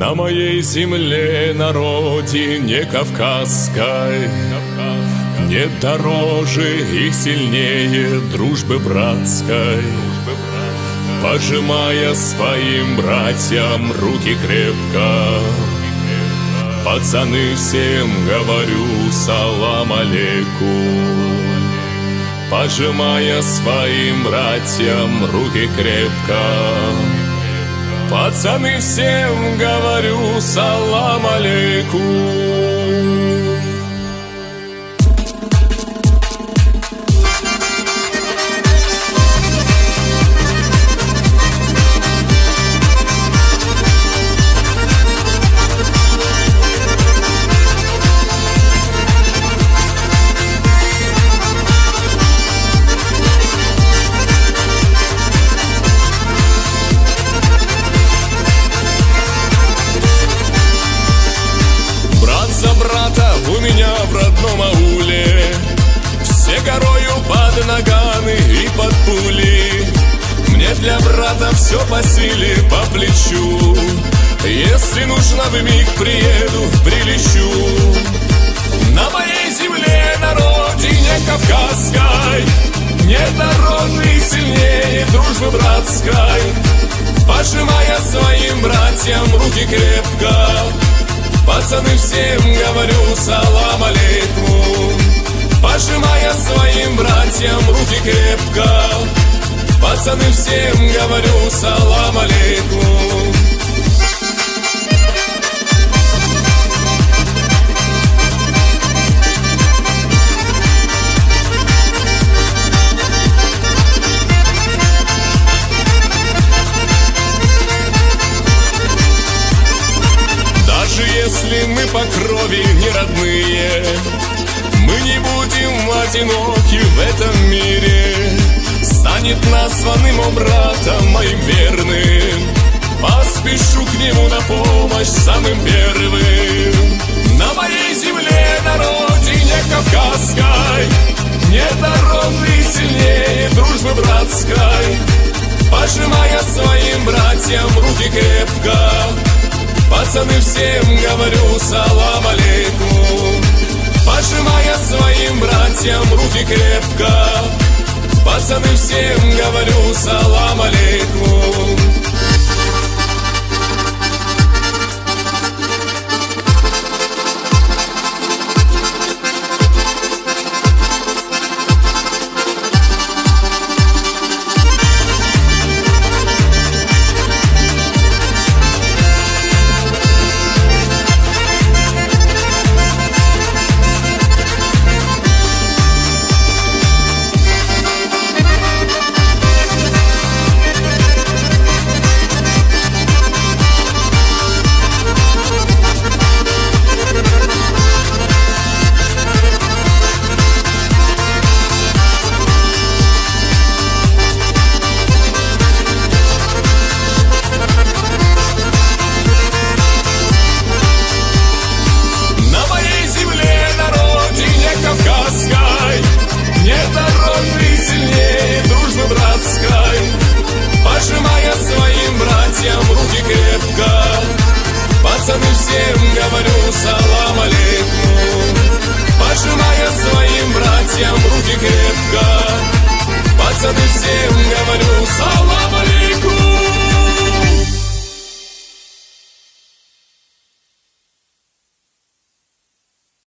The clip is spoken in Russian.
На моей земле, на родине кавказской, нет дороже и сильнее дружбы братской. Пожимая своим братьям руки крепко, пацаны, всем говорю салам алейкум. Пожимая своим братьям руки крепко, пацаны, всем говорю салам алейкум. У меня в родном ауле все горою под наганы и под пули. Мне для брата все по силе, по плечу. Если нужно, вмиг приеду, прилечу. На моей земле, на родине кавказской, нет дороже и сильнее дружбы братской. Пожимая своим братьям руки крепко, пацаны, всем говорю салам алейкум. Пожимая своим братьям руки крепко, пацаны, всем говорю салам алейкум. Если мы по крови не родные, мы не будем одиноки в этом мире. Станет названным братом моим верным, поспешу к нему на помощь самым первым. На моей земле, на родине кавказской, нет дороже и сильнее дружбы братской. Пожимая своим братьям руки крепко, пацаны, всем говорю салам алейкум. Пожимая своим братьям руки крепко, пацаны, всем говорю салам алейкум. Пожимая своим братьям руки крепко, пацаны, всем говорю салам алейкум. Пожимая своим братьям руки крепко, пацаны, всем говорю салам алейкум.